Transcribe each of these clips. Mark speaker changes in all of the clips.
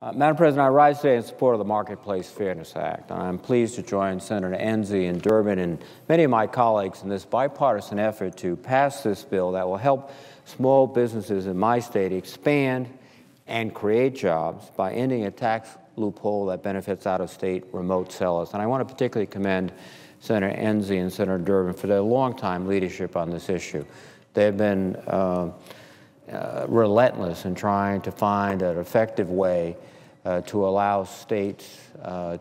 Speaker 1: Madam President, I rise today in support of the Marketplace Fairness Act. I'm pleased to join Senator Enzi and Durbin and many of my colleagues in this bipartisan effort to pass this bill that will help small businesses in my state expand and create jobs by ending a tax loophole that benefits out-of-state remote sellers. And I want to particularly commend Senator Enzi and Senator Durbin for their long-time leadership on this issue. They have been relentless in trying to find an effective way to allow states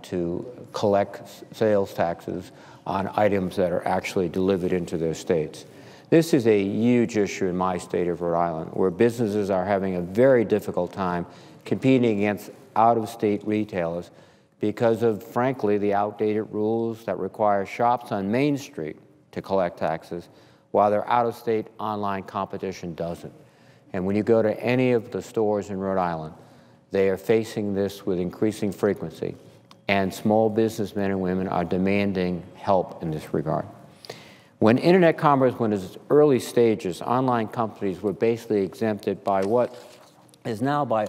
Speaker 1: to collect sales taxes on items that are actually delivered into their states. This is a huge issue in my state of Rhode Island, where businesses are having a very difficult time competing against out-of-state retailers because of, frankly, the outdated rules that require shops on Main Street to collect taxes, while their out-of-state online competition doesn't. And when you go to any of the stores in Rhode Island, they are facing this with increasing frequency, and small businessmen and women are demanding help in this regard. When Internet commerce went in its early stages, online companies were basically exempted by what is now, by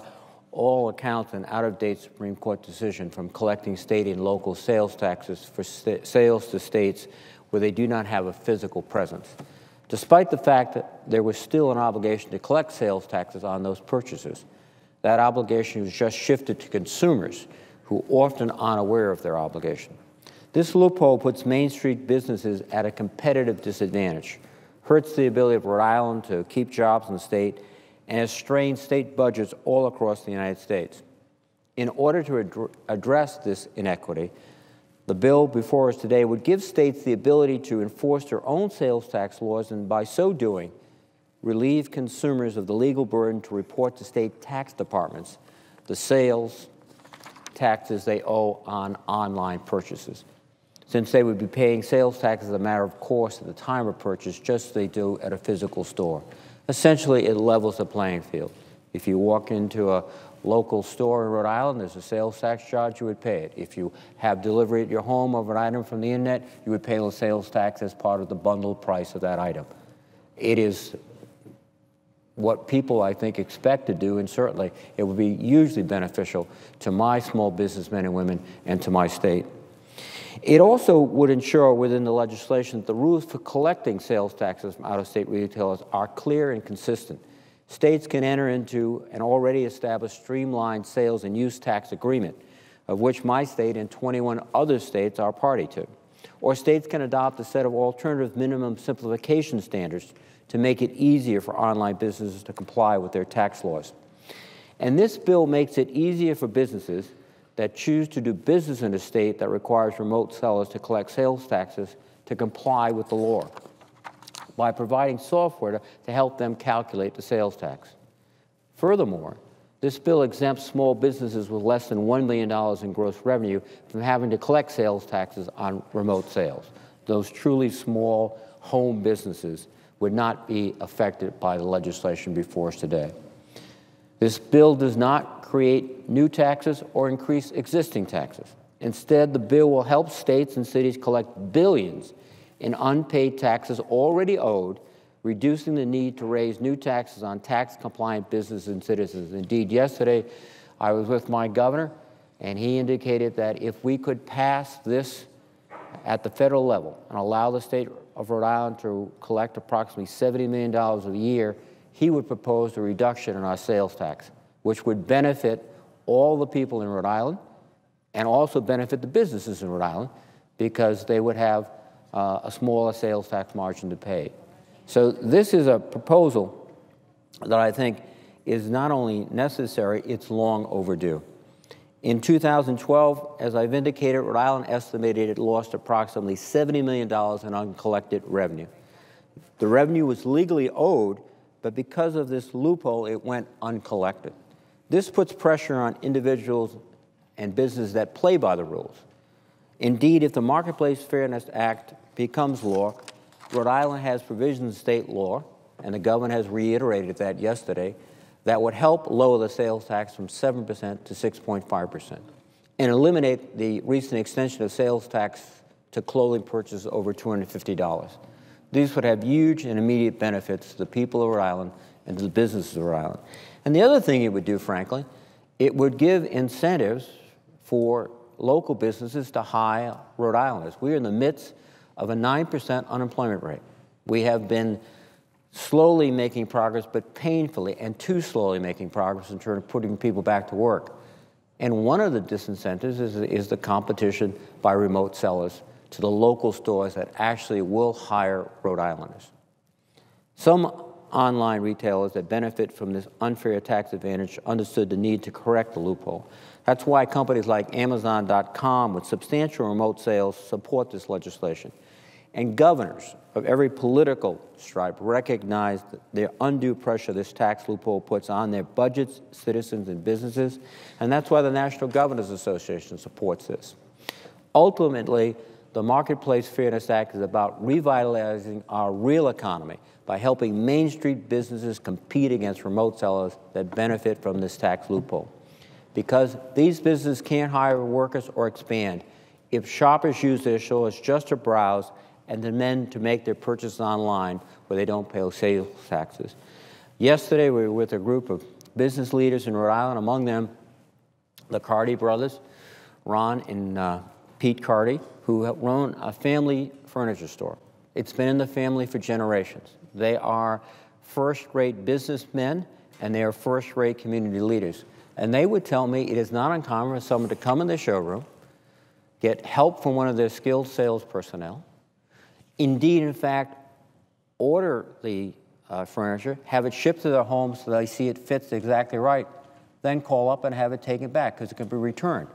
Speaker 1: all accounts, an out-of-date Supreme Court decision from collecting state and local sales taxes for sales to states where they do not have a physical presence, despite the fact that there was still an obligation to collect sales taxes on those purchases. That obligation was just shifted to consumers who often aren't aware of their obligation. This loophole puts Main Street businesses at a competitive disadvantage, hurts the ability of Rhode Island to keep jobs in the state, and has strained state budgets all across the United States. In order to address this inequity, the bill before us today would give states the ability to enforce their own sales tax laws, and by so doing, relieve consumers of the legal burden to report to state tax departments the sales taxes they owe on online purchases, since they would be paying sales taxes as a matter of course at the time of purchase, just as they do at a physical store. Essentially, it levels the playing field. If you walk into a local store in Rhode Island, there's a sales tax charge, you would pay it. If you have delivery at your home of an item from the internet, you would pay the sales tax as part of the bundled price of that item. It is what people, I think, expect to do, and certainly it would be hugely beneficial to my small businessmen and women and to my state. It also would ensure within the legislation that the rules for collecting sales taxes from out-of-state retailers are clear and consistent. States can enter into an already established streamlined sales and use tax agreement, of which my state and 21 other states are party to. Or states can adopt a set of alternative minimum simplification standards to make it easier for online businesses to comply with their tax laws. And this bill makes it easier for businesses that choose to do business in a state that requires remote sellers to collect sales taxes to comply with the law by providing software to help them calculate the sales tax. Furthermore, this bill exempts small businesses with less than $1 million in gross revenue from having to collect sales taxes on remote sales. Those truly small home businesses would not be affected by the legislation before us today. This bill does not create new taxes or increase existing taxes. Instead, the bill will help states and cities collect billions in unpaid taxes already owed, reducing the need to raise new taxes on tax-compliant businesses and citizens. Indeed, yesterday I was with my governor, and he indicated that if we could pass this at the federal level and allow the state of Rhode Island to collect approximately $70 million a year, he would propose a reduction in our sales tax, which would benefit all the people in Rhode Island and also benefit the businesses in Rhode Island because they would have a smaller sales tax margin to pay. So this is a proposal that I think is not only necessary, it's long overdue. In 2012, as I've indicated, Rhode Island estimated it lost approximately $70 million in uncollected revenue. The revenue was legally owed, but because of this loophole, it went uncollected. This puts pressure on individuals and businesses that play by the rules. Indeed, if the Marketplace Fairness Act becomes law, Rhode Island has provisions in state law, and the governor has reiterated that yesterday, that would help lower the sales tax from 7% to 6.5% and eliminate the recent extension of sales tax to clothing purchases over $250. These would have huge and immediate benefits to the people of Rhode Island and to the businesses of Rhode Island. And the other thing it would do, frankly, It would give incentives for local businesses to hire Rhode Islanders. We're in the midst of a 9% unemployment rate. We have been slowly making progress, but painfully and too slowly making progress in terms of putting people back to work. And one of the disincentives is the competition by remote sellers to the local stores that actually will hire Rhode Islanders. Some online retailers that benefit from this unfair tax advantage understood the need to correct the loophole. That's why companies like Amazon.com with substantial remote sales support this legislation. And governors of every political stripe recognize the undue pressure this tax loophole puts on their budgets, citizens, and businesses, and that's why the National Governors Association supports this. Ultimately, the Marketplace Fairness Act is about revitalizing our real economy by helping Main Street businesses compete against remote sellers that benefit from this tax loophole. Because these businesses can't hire workers or expand if shoppers use their stores just to browse and then to make their purchases online where they don't pay sales taxes. Yesterday, we were with a group of business leaders in Rhode Island, among them the Carty brothers, Ron and Pete Carty, who own a family furniture store. It's been in the family for generations. They are first-rate businessmen, and they are first-rate community leaders. And they would tell me it is not uncommon for someone to come in their showroom, get help from one of their skilled sales personnel, indeed, in fact, order the furniture, have it shipped to their home so they see it fits exactly right, then call up and have it taken back because it can be returned.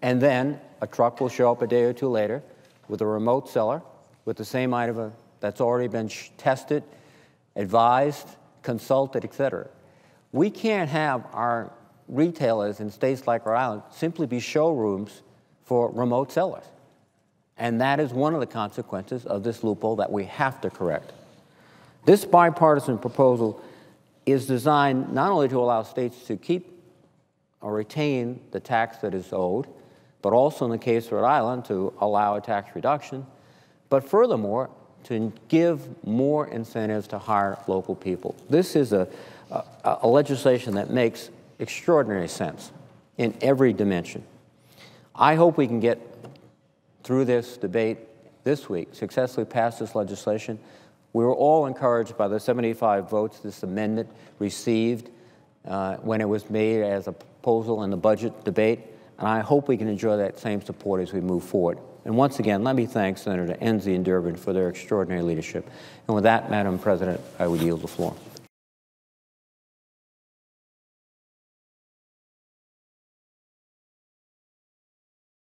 Speaker 1: And then a truck will show up a day or two later with a remote seller with the same item that's already been tested, advised, consulted, et cetera. We can't have our retailers in states like Rhode Island simply be showrooms for remote sellers. And that is one of the consequences of this loophole that we have to correct. This bipartisan proposal is designed not only to allow states to keep or retain the tax that is owed, but also in the case of Rhode Island to allow a tax reduction, but furthermore, to give more incentives to hire local people. This is a legislation that makes extraordinary sense in every dimension. I hope we can get through this debate this week, successfully pass this legislation. We were all encouraged by the 75 votes this amendment received when it was made as a proposal in the budget debate, and I hope we can enjoy that same support as we move forward. And once again, let me thank Senator Enzi and Durbin for their extraordinary leadership. And with that, Madam President, I would yield the floor.